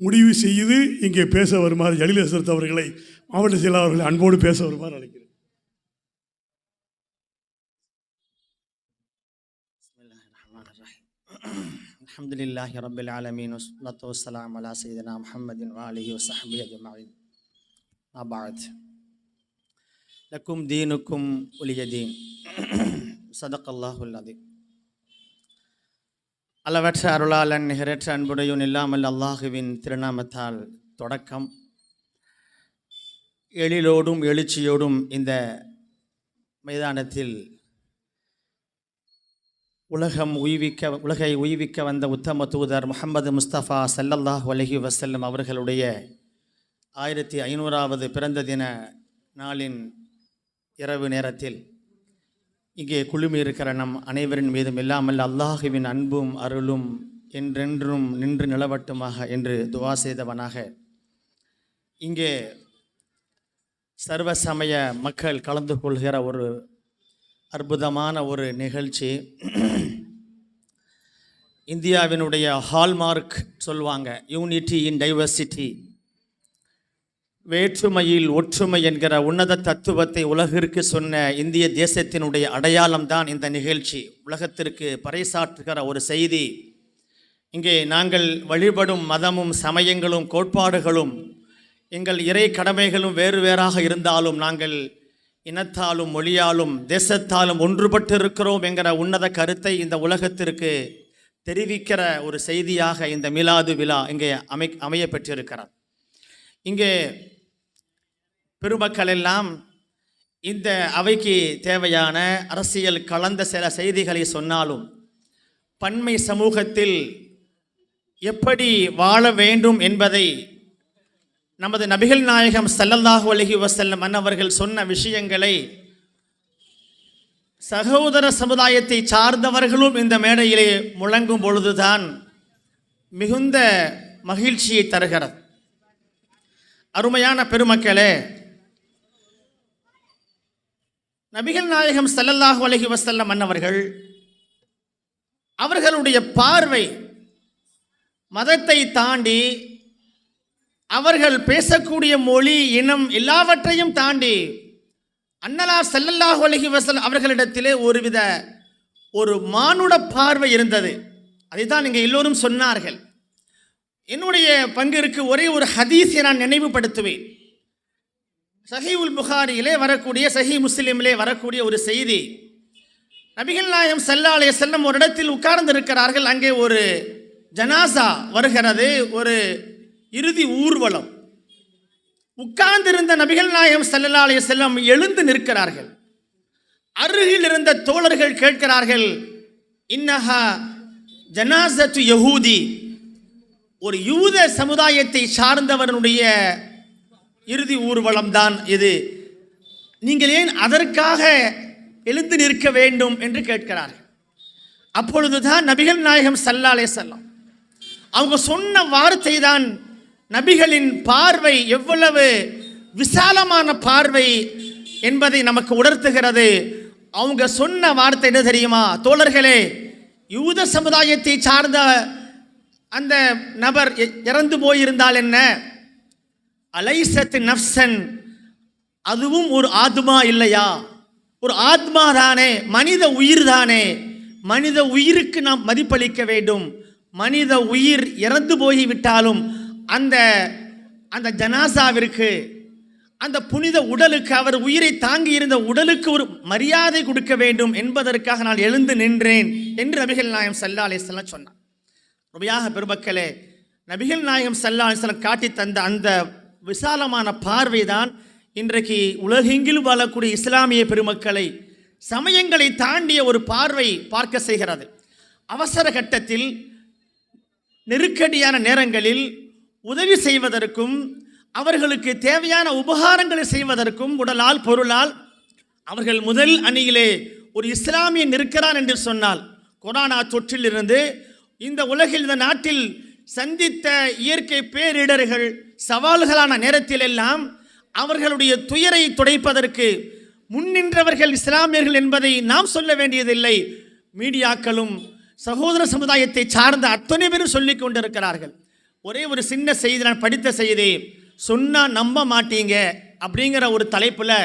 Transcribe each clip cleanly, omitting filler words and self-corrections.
முடிவு செய்து இங்கே பேச வருமாறு ஜலீல் ஹஸ்ரத் அவர்களை, மாவட்ட செயலாளர் அவர்களை அன்போடு பேச வருமாறு அழைக்கிறேன். அல்ஹம்துலில்லாஹி ரப்பில் ஆலமீன் வஸ்ஸலாத்து வஸ்ஸலாமு அலா சய்யிதினா முஹம்மதின் வ ஆலிஹி வ ஸஹ்பிஹி அஜ்மஈன். அபஅத். லக்கும் தீனுக்கும் வலிய தீன். ஸதகல்லாஹுல் அஸீம். அளவற்ற அருளாளன் நிகரற்ற அன்புடையோன் இல்லாமல் அல்லாஹுவின் திருநாமத்தால் தொடக்கம். எழிலோடும் எழுச்சியோடும் இந்த மைதானத்தில் உலகை உய்விக்க வந்த உத்தம தூதர் முஹம்மது முஸ்தபா ஸல்லல்லாஹு அலைஹி வஸல்லம் அவர்களுடைய 1500வது பிறந்த தின நாளின் இரவு நேரத்தில் இங்கே குழுமி இருக்கிற நம் அனைவரின் மீதும் இல்லாமல் அல்லாஹுவின் அன்பும் அருளும் என்றென்றும் நின்று நிலவட்டுமாக என்று துவா செய்தவனாக, இங்கே சர்வ சமய மக்கள் கலந்து கொள்கிற ஒரு அற்புதமான ஒரு நிகழ்ச்சி. இந்தியாவினுடைய ஹால்மார்க் சொல்லுவாங்க, யூனிட்டி இன் டைவர்சிட்டி, வேற்றுமையில் ஒற்றுமை என்கிற உன்னத தத்துவத்தை உலகிற்கு சொன்ன இந்திய தேசத்தினுடைய அடையாளம்தான் இந்த நிகழ்ச்சி. உலகத்திற்கு பறைசாற்றுகிற ஒரு செய்தி. இங்கே நாங்கள் வழிபடும் மதமும் சமயங்களும் கோட்பாடுகளும் எங்கள் இறை கடமைகளும் வேறு வேறாக இருந்தாலும் நாங்கள் இனத்தாலும் மொழியாலும் தேசத்தாலும் ஒன்றுபட்டு இருக்கிறோம் என்கிற உன்னத கருத்தை இந்த உலகத்திற்கு தெரிவிக்கிற ஒரு செய்தியாக இந்த மிலாது விழா இங்கே அமைய பெற்றிருக்கிறது. இங்கே பெருமக்கள் எல்லாம் இந்த அவைக்கு தேவையான அரசியல் கலந்த சில செய்திகளை சொன்னாலும், பன்மை சமூகத்தில் எப்படி வாழ வேண்டும் என்பதை நமது நபிகள் நாயகம் ஸல்லல்லாஹு அலைஹி வஸல்லம் அன்னவர்கள் சொன்ன விஷயங்களை சகோதர சமுதாயத்தை சார்ந்தவர்களும் இந்த மேடையிலே முழங்கும் பொழுதுதான் மிகுந்த மகிழ்ச்சியை தருகிறது. அருமையான பெருமக்களே, நபிகள் நாயகம் ஸல்லல்லாஹு அலைஹி வஸல்லம் அன்னவர்கள் அவர்களுடைய பார்வை மதத்தை தாண்டி, அவர்கள் பேசக்கூடிய மொழி இனம் எல்லாவற்றையும் தாண்டி அன்னலார் ஸல்லல்லாஹு அலைஹி வஸல்லம் அவர்களிடத்திலே ஒரு மானுட பார்வை இருந்தது. அதைத்தான் இங்கே எல்லோரும் சொன்னார்கள். என்னுடைய பங்கிற்கு ஒரே ஒரு ஹதீஸை நான் நினைவுபடுத்துவேன். சஹீஹுல் புகாரியிலே வரக்கூடிய, சஹீஹ் முஸ்லிமிலே வரக்கூடிய ஒரு செய்தி. நபிகள் நாயகம் ஸல்லல்லாஹு அலைஹி வஸல்லம் ஒரு இடத்தில் உட்கார்ந்து இருக்கிறார்கள். அங்கே ஒரு ஜனாசா வருகிறது, ஒரு இறுதி ஊர்வலம். உட்கார்ந்திருந்த நபிகள் நாயகம் ஸல்லல்லாஹு அலைஹி வஸல்லம் எழுந்து நிற்கிறார்கள். அருகில் இருந்த தோழர்கள் கேட்கிறார்கள், இன்னஹா ஜனாசத்து யஹூதி, ஒரு யூத சமுதாயத்தை சார்ந்தவனுடைய இறுதி ஊர்வலம் தான் இது, நீங்கள் ஏன் அதற்காக எழுந்து நிற்க வேண்டும் என்று கேட்கிறார்கள். அப்பொழுதுதான் நபிகள் நாயகம் ஸல்லல்லாஹு அலைஹி வஸல்லம் அவங்க சொன்ன வார்த்தை தான் நபிகளின் பார்வை எவ்வளவு விசாலமான பார்வை என்பதை நமக்கு உணர்த்துகிறது. அவங்க சொன்ன வார்த்தை என்ன தெரியுமா? தோழர்களே, யூத சமுதாயத்தை சார்ந்த அந்த நபர் இறந்து போயிருந்தால் என்ன, அலைசத் நஃப்சன், அதுவும் ஒரு ஆத்மா இல்லையா? ஒரு ஆத்மா தானே, மனித உயிர் தானே. மனித உயிருக்கு நாம் மதிப்பளிக்க வேண்டும். மனித உயிர் இறந்து போய்விட்டாலும் அந்த ஜனாசாவிற்கு, அந்த புனித உடலுக்கு, அவர் உயிரை தாங்கி இருந்த உடலுக்கு ஒரு மரியாதை கொடுக்க வேண்டும் என்பதற்காக நான் எழுந்து நின்றேன் என்று நபிகள் நாயகம் ஸல்லல்லாஹு அலைஹி வஸல்லம் சொன்னார். ரொம்பையாக பெருமக்களே, நபிகள் நாயகம் ஸல்லல்லாஹு அலைஹி வஸல்லம் காட்டி தந்த அந்த விசாலமான பார்வைதான் இன்றைக்கு உலகெங்கிலும் வாழக்கூடிய இஸ்லாமிய பெருமக்களை சமயங்களை தாண்டிய ஒரு பார்வை பார்க்க செய்கிறது. அவசர கட்டத்தில், நெருக்கடியான நேரங்களில் உதவி செய்வதற்கும், அவர்களுக்கு தேவையான உபகாரங்களை செய்வதற்கும், உடலால் பொருளால் அவர்கள் முதல் அணியிலே ஒரு இஸ்லாமியன் இருக்கிறான் என்று சொன்னால், கொரோனா தொற்றிலிருந்து இந்த உலகில், இந்த நாட்டில் சந்தித்த இயற்கை பேரிடர்கள், சவால்களான நேரத்திலெல்லாம் அவர்களுடைய துயரை துடைப்பதற்கு முன்னின்றவர்கள் இஸ்லாமியர்கள் என்பதை நாம் சொல்ல வேண்டியதில்லை. மீடியாக்களும் சகோதர சமுதாயத்தை சார்ந்த அத்தனை பேரும் சொல்லிக் கொண்டிருக்கிறார்கள். ஒரே ஒரு சின்ன செய்தி, நான் படித்த செய்தி, சொன்னால் நம்ப மாட்டீங்க அப்படிங்கிற ஒரு தலைப்பில்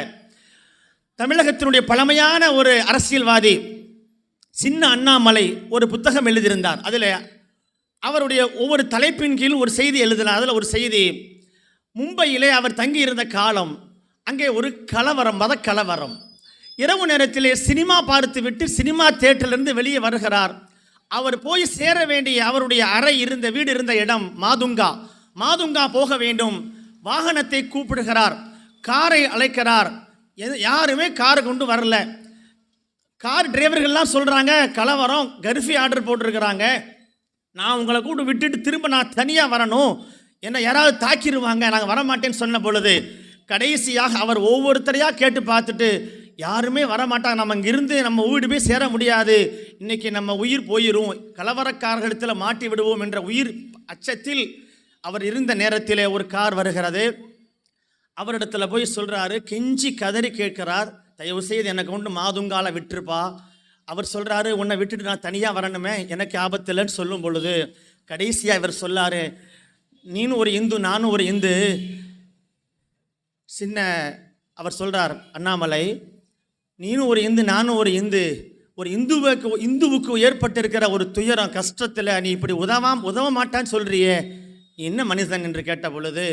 தமிழகத்தினுடைய பழமையான ஒரு அரசியல்வாதி சின்ன அண்ணாமலை ஒரு புத்தகம் எழுதியிருந்தார். அதில் அவருடைய ஒவ்வொரு தலைப்பின் கீழ் ஒரு செய்தி எழுதினார். அதில் ஒரு செய்தி, மும்பையிலே அவர் தங்கியிருந்த காலம், அங்கே ஒரு கலவரம், மத கலவரம். இரவு நேரத்திலே சினிமா பார்த்து விட்டு சினிமா தியேட்டரிலிருந்து வெளியே வருகிறார். அவர் போய் சேர வேண்டிய அவருடைய அறை இருந்த வீடு இருந்த இடம் மாதுங்கா போக வேண்டும். வாகனத்தை கூப்பிடுகிறார், காரை அழைக்கிறார். யாருமே காரை கொண்டு வரல. கார் டிரைவர்கள்லாம் சொல்கிறாங்க, கலவரம், கர்ஃபி ஆர்டர் போட்டிருக்கிறாங்க, நான் உங்களை கூட விட்டுட்டு திரும்ப நான் தனியாக வரணும், என்னை யாராவது தாக்கிடுவாங்க, நாங்கள் வரமாட்டேன்னு சொன்ன பொழுது கடைசியாக அவர் ஒவ்வொருத்தரையாக கேட்டு பார்த்துட்டு, யாருமே வரமாட்டாங்க, நம்ம இங்கிருந்து நம்ம வீடு போய் சேர முடியாது, இன்றைக்கி நம்ம உயிர் போயிடும், கலவரக்காரர்களிடத்தில் மாட்டி விடுவோம் என்ற உயிர் அச்சத்தில் அவர் இருந்த நேரத்தில் ஒரு கார் வருகிறது. அவரிடத்தில் போய் சொல்கிறாரு, கெஞ்சி கதறி கேட்கிறார், தயவு செய்து எனக்கு கொண்டு மாதுங்கால விட்டுருப்பா. அவர் சொல்கிறாரு, உன்னை விட்டுட்டு நான் தனியாக வரணுமே, எனக்கு ஆபத்து இல்லைன்னு சொல்லும் பொழுது கடைசியாக இவர் சொல்லார், நீனும் ஒரு இந்து நானும் ஒரு இந்து. அவர் சொல்கிறார், அண்ணாமலை, நீனும் ஒரு இந்து நானும் ஒரு இந்து, ஒரு இந்துவுக்கு ஏற்பட்டிருக்கிற ஒரு துயரம் கஷ்டத்தில் நீ இப்படி உதவ மாட்டான்னு சொல்கிறியே, என்ன மனிதன் என்று கேட்ட பொழுது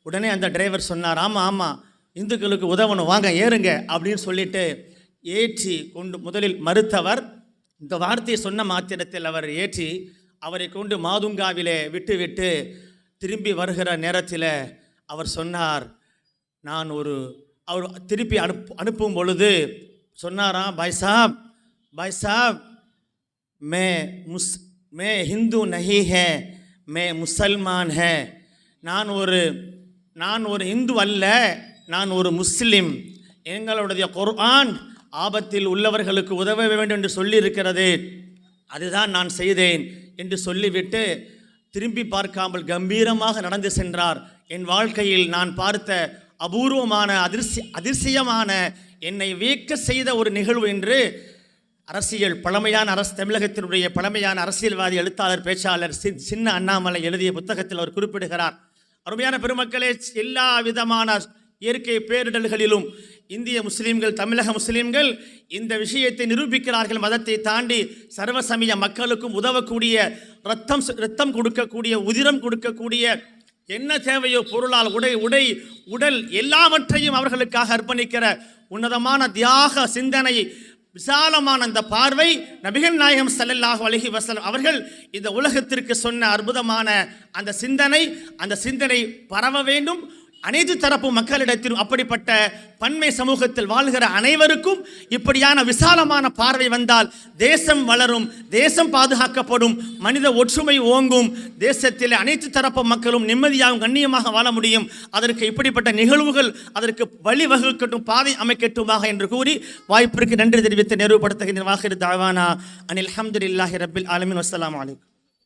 உடனே அந்த டிரைவர் சொன்னார், ஆமாம் இந்துக்களுக்கு உதவணும், வாங்க ஏறுங்க அப்படின்னு சொல்லிட்டு ஏற்றி கொண்டு, முதலில் மறுத்தவர் இந்த வார்த்தையை சொன்ன மாத்திரத்தில் அவர் ஏற்றி அவரை கொண்டு மாதுங்காவிலே விட்டு திரும்பி வருகிற நேரத்தில் அவர் சொன்னார், அவர் திருப்பி அனுப்பும் பொழுது சொன்னாராம், பாய் சாப் மே ஹிந்து நஹி ஹே, மே முசல்மான் ஹே, நான் ஒரு இந்து அல்ல, நான் ஒரு முஸ்லிம், எங்களுடைய குர்ஆன் ஆபத்தில் உள்ளவர்களுக்கு உதவ வேண்டும் என்று சொல்லியிருக்கிறது, அதுதான் நான் செய்தேன் என்று சொல்லிவிட்டு திரும்பி பார்க்காமல் கம்பீரமாக நடந்து சென்றார். என் வாழ்க்கையில் நான் பார்த்த அபூர்வமான அதிசயமான என்னை வியக்க செய்த ஒரு நிகழ்வு என்று தமிழகத்தினுடைய பழமையான அரசியல்வாதி, எழுத்தாளர், பேச்சாளர் சின்ன அண்ணாமலை எழுதிய புத்தகத்தில் அவர் குறிப்பிடுகிறார். அருமையான பெருமக்களே, எல்லா விதமான இயற்கை பேரிடர்களிலும் இந்திய முஸ்லீம்கள், தமிழக முஸ்லீம்கள் இந்த விஷயத்தை நிரூபிக்கிறார்கள். மதத்தை தாண்டி சர்வசமய மக்களுக்கும் உதவக்கூடிய, ரத்தம் கொடுக்கக்கூடிய, உதிரம் கொடுக்கக்கூடிய, என்ன தேவையோ பொருளால், உடல் எல்லாவற்றையும் அவர்களுக்காக அர்ப்பணிக்கிற உன்னதமான தியாக சிந்தனை, விசாலமான அந்த பார்வை நபிகள் நாயகம் ஸல்லல்லாஹு அலைஹி வஸல்லம் அவர்கள் இந்த உலகத்திற்கு சொன்ன அற்புதமான அந்த சிந்தனை பரவ வேண்டும். அனைத்து தரப்பு மக்களிடத்திலும் அப்படிப்பட்ட பன்மை சமூகத்தில் வாழ்கிற அனைவருக்கும் இப்படியான விசாலமான பார்வை வந்தால் தேசம் வளரும், தேசம் பாதுகாக்கப்படும், மனித ஒற்றுமை ஓங்கும், தேசத்தில் அனைத்து தரப்பு மக்களும் நிம்மதியாகவும் கண்ணியமாக வாழ முடியும். அதற்கு இப்படிப்பட்ட நிகழ்வுகள் அதற்கு வழிவகுக்கட்டும், பாதை அமைக்கட்டுமாக என்று கூறி வாய்ப்பிற்கு நன்றி தெரிவித்து நிறைவுபடுத்துகின்ற வாஹிர் தாவானா அனில் அல்ஹம்துலில்லாஹி ரப்பில் ஆலமீன். வஸ்ஸலாமு அலைக்கும்.